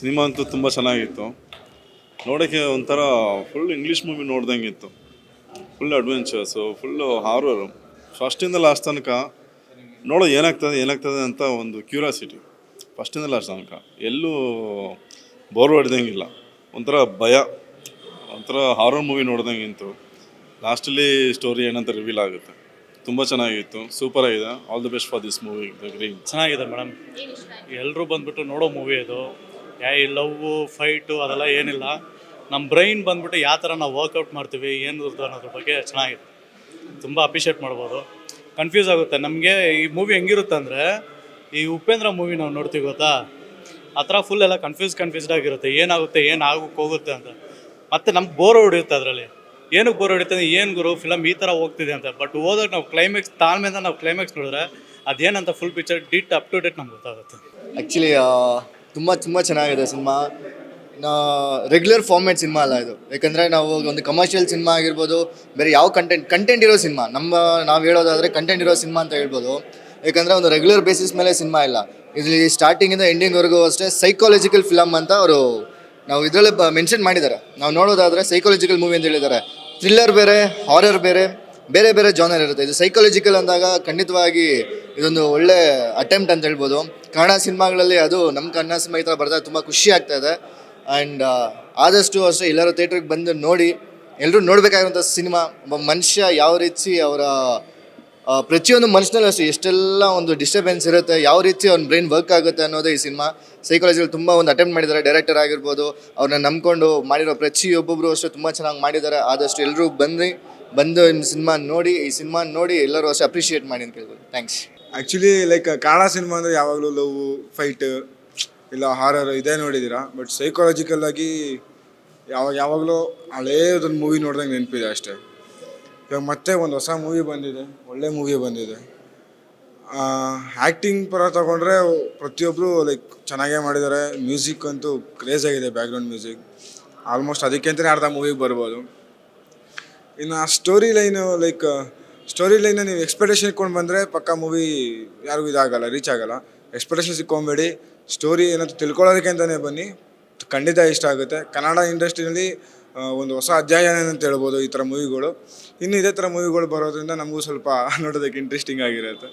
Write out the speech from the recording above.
Cinema ಅಂತೂ ತುಂಬ ಚೆನ್ನಾಗಿತ್ತು. ನೋಡೋಕ್ಕೆ ಒಂಥರ ಫುಲ್ ಇಂಗ್ಲೀಷ್ ಮೂವಿ ನೋಡ್ದಂಗಿತ್ತು. Full adventures, full horror. ಫಸ್ಟಿಂದ ಲಾಸ್ಟ್ ತನಕ ಏನಾಗ್ತದೆ ಅಂತ ಒಂದು ಕ್ಯೂರಿಯಾಸಿಟಿ. ಫಸ್ಟಿಂದ ಲಾಸ್ಟ್ ತನಕ ಎಲ್ಲೂ ಬೋರ್ ಹೊಡೆದಂಗಿಲ್ಲ. ಒಂಥರ ಭಯ, ಒಂಥರ ಹಾರರ್ ಮೂವಿ ನೋಡ್ದಂಗಿತ್ತು. ಲಾಸ್ಟಲ್ಲಿ ಸ್ಟೋರಿ ಏನಂತ ರಿವೀಲ್ ಆಗುತ್ತೆ. ತುಂಬ ಚೆನ್ನಾಗಿತ್ತು, ಸೂಪರ್ ಆಗಿದೆ. All the best for this movie the green. ಚೆನ್ನಾಗಿದೆ ಮೇಡಮ್. ಎಲ್ಲರೂ ಬಂದ್ಬಿಟ್ಟು ನೋಡೋ ಮೂವಿ ಅದು. ಈ ಲವ್ವು ಫೈಟು ಅದೆಲ್ಲ ಏನಿಲ್ಲ. ನಮ್ಮ ಬ್ರೈನ್ ಬಂದ್ಬಿಟ್ಟು ಯಾವ ಥರ ನಾವು ವರ್ಕೌಟ್ ಮಾಡ್ತೀವಿ ಏನು ಅನ್ನೋದ್ರ ಬಗ್ಗೆ ಚೆನ್ನಾಗಿದೆ. ತುಂಬ ಅಪ್ರಿಷಿಯೇಟ್ ಮಾಡ್ಬೋದು. ಕನ್ಫ್ಯೂಸ್ ಆಗುತ್ತೆ ನಮಗೆ. ಈ ಮೂವಿ ಹೆಂಗಿರುತ್ತೆ ಅಂದರೆ, ಈ ಉಪೇಂದ್ರ ಮೂವಿ ನಾವು ನೋಡ್ತೀವಿ ಗೊತ್ತಾ, ಆ ಥರ ಫುಲ್ ಎಲ್ಲ ಕನ್ಫ್ಯೂಸ್ಡ್ ಆಗಿರುತ್ತೆ. ಏನಾಗುತ್ತೆ, ಏನು ಆಗೋಕ್ಕೆ ಹೋಗುತ್ತೆ ಅಂತ. ಮತ್ತು ನಮ್ಗೆ ಬೋರ್ ಹೊಡೆಯುತ್ತೆ ಅದರಲ್ಲಿ. ಏನಕ್ಕೆ ಬೋರ್ ಹೊಡಿಯುತ್ತೆ ಅಂದರೆ, ಏನು ಗುರು ಫಿಲಮ್ ಈ ಥರ ಹೋಗ್ತಿದೆ ಅಂತ. ಬಟ್ ಹೋದಾಗ ನಾವು ಕ್ಲೈಮ್ಯಾಕ್ಸ್ ತಾಳ್ಮೆಯಿಂದ ನಾವು ಕ್ಲೈಮ್ಯಾಕ್ಸ್ ನೋಡಿದ್ರೆ ಅದೇನಂತ full picture up to date ನಮ್ಗೆ ಗೊತ್ತಾಗುತ್ತೆ. ಆ್ಯಕ್ಚುಲಿ ತುಂಬ ಚೆನ್ನಾಗಿದೆ ಸಿನಿಮಾ. ರೆಗ್ಯುಲರ್ ಫಾರ್ಮೇಟ್ ಸಿನಿಮಾ ಅಲ್ಲ ಇದು. ಯಾಕಂದರೆ ನಾವು ಒಂದು ಕಮರ್ಷಿಯಲ್ ಸಿನಿಮಾ ಆಗಿರ್ಬೋದು, ಬೇರೆ ಯಾವ ಕಂಟೆಂಟ್ ಇರೋ ಸಿನಿಮಾ, ನಾವು ಹೇಳೋದಾದರೆ ಕಂಟೆಂಟ್ ಇರೋ ಸಿನಿಮಾ ಅಂತ ಹೇಳ್ಬೋದು. ಯಾಕಂದರೆ ಒಂದು ರೆಗ್ಯುಲರ್ ಬೇಸಿಸ್ ಮೇಲೆ ಸಿನಿಮಾ ಇಲ್ಲ. ಇಲ್ಲಿ ಸ್ಟಾರ್ಟಿಂಗಿಂದ ಎಂಡಿಂಗ್ವರೆಗೂ ಅಷ್ಟೇ ಸೈಕಾಲಜಿಕಲ್ ಫಿಲಮ್ ಅಂತ ನಾವು ಇದರಲ್ಲಿ ಮೆನ್ಷನ್ ಮಾಡಿದ್ದಾರೆ. ನಾವು ನೋಡೋದಾದರೆ ಸೈಕಾಲಜಿಕಲ್ ಮೂವಿ ಅಂತ ಹೇಳಿದ್ದಾರೆ. ಥ್ರಿಲ್ಲರ್ ಬೇರೆ, ಹಾರರ್ ಬೇರೆ ಬೇರೆ ಜಾನರ್ ಇರುತ್ತೆ. ಇದು ಸೈಕಾಲಜಿಕಲ್ ಅಂದಾಗ ಖಂಡಿತವಾಗಿ ಇದೊಂದು ಒಳ್ಳೆ ಅಟೆಂಪ್ಟ್ ಅಂತ ಹೇಳ್ಬೋದು. ಕನ್ನಡ ಸಿನಿಮಾಗಳಲ್ಲಿ ಅದು ನಮ್ಮ ಕನ್ನಡ ಸಿನಿಮಾ ಈ ಥರ ಬರ್ದಾಗ ತುಂಬ ಖುಷಿ ಆಗ್ತಾ ಇದೆ. ಆ್ಯಂಡ್ ಆದಷ್ಟು ಅಷ್ಟೇ ಎಲ್ಲರೂ ಥಿಯೇಟ್ರಿಗೆ ಬಂದು ನೋಡಿ, ಎಲ್ಲರೂ ನೋಡಬೇಕಾಗಿರುವಂಥ ಸಿನಿಮಾ. ಒಬ್ಬ ಮನುಷ್ಯ ಯಾವ ರೀತಿ ಅವರ ಪ್ರತಿಯೊಂದು ಮನುಷ್ಯನಲ್ಲಿ ಅಷ್ಟೇ ಎಷ್ಟೆಲ್ಲ ಒಂದು ಡಿಸ್ಟರ್ಬೆನ್ಸ್ ಇರುತ್ತೆ, ಯಾವ ರೀತಿ ಅವ್ನ ಬ್ರೈನ್ ವರ್ಕ್ ಆಗುತ್ತೆ ಅನ್ನೋದೇ ಈ ಸಿನಿಮಾ. ಸೈಕಾಲಜಿಯಲ್ಲಿ ತುಂಬ ಒಂದು ಅಟೆಂಪ್ಟ್ ಮಾಡಿದ್ದಾರೆ. ಡೈರೆಕ್ಟರ್ ಆಗಿರ್ಬೋದು, ಅವ್ರನ್ನ ನಂಬ್ಕೊಂಡು ಮಾಡಿರೋ ಪ್ರತಿಯೊಬ್ಬೊಬ್ಬರು ಅಷ್ಟೇ ತುಂಬ ಚೆನ್ನಾಗಿ ಮಾಡಿದ್ದಾರೆ. ಆದಷ್ಟು ಎಲ್ಲರೂ ಬಂದು ಈ ಸಿನಿಮಾ ನೋಡಿ ಎಲ್ಲರೂ ಅಷ್ಟೇ ಅಪ್ರಿಷಿಯೇಟ್ ಮಾಡಿ ಅಂತ ಕೇಳ್ಬೋದು. Thanks. Actually like Kannada cinema ಅಂದರೆ ಯಾವಾಗಲೂ ಲವ್ ಫೈಟ್ ಇಲ್ಲ ಹಾರರ್ ಇದೇ ನೋಡಿದ್ದೀರಾ. ಬಟ್ ಸೈಕಾಲಜಿಕಲ್ ಆಗಿ ಯಾವಾಗಲೂ ಹಳೇದೊಂದು ಮೂವಿ ನೋಡ್ದಂಗೆ ನೆನಪಿದೆ ಅಷ್ಟೇ. ಇವಾಗ ಮತ್ತೆ ಒಂದು ಹೊಸ ಮೂವಿ ಬಂದಿದೆ, ಒಳ್ಳೆ ಮೂವಿ ಬಂದಿದೆ. ಆ್ಯಕ್ಟಿಂಗ್ ಪರ ತಗೊಂಡ್ರೆ ಪ್ರತಿಯೊಬ್ಬರು ಲೈಕ್ ಚೆನ್ನಾಗೇ ಮಾಡಿದ್ದಾರೆ. ಮ್ಯೂಸಿಕ್ ಅಂತೂ ಕ್ರೇಜ್ ಆಗಿದೆ, ಬ್ಯಾಕ್ಗ್ರೌಂಡ್ ಮ್ಯೂಸಿಕ್. ಆಲ್ಮೋಸ್ಟ್ ಅದಕ್ಕೆಂತಲೇ ಅರ್ಧ ಮೂವಿಗೆ ಬರ್ಬೋದು. ಇನ್ನು ಸ್ಟೋರಿ ಲೈನ್ ನೀವು ಎಕ್ಸ್ಪೆಕ್ಟೇಷನ್ ಇಟ್ಕೊಂಡು ಬಂದರೆ ಪಕ್ಕ ಮೂವಿ ಯಾರಿಗೂ ಇದಾಗಲ್ಲ, ರೀಚ್ ಆಗಲ್ಲ. ಎಕ್ಸ್ಪೆಕ್ಟೇಷನ್ಸ್ ಇಟ್ಕೊಂಬೇಡಿ. ಸ್ಟೋರಿ ಏನಂತ ತಿಳ್ಕೊಳ್ಳೋದಕ್ಕೆ ಅಂತಲೇ ಬನ್ನಿ, ಖಂಡಿತ ಇಷ್ಟ ಆಗುತ್ತೆ. ಕನ್ನಡ ಇಂಡಸ್ಟ್ರಿಯಲ್ಲಿ ಒಂದು ಹೊಸ ಅಧ್ಯಾಯ ಅಂತ ಹೇಳ್ಬೋದು ಈ ಥರ ಮೂವಿಗಳು. ಇನ್ನು ಇದೇ ಥರ ಮೂವಿಗಳು ಬರೋದ್ರಿಂದ ನಮಗೂ ಸ್ವಲ್ಪ ನೋಡೋದಕ್ಕೆ ಇಂಟ್ರೆಸ್ಟಿಂಗ್ ಆಗಿರುತ್ತೆ.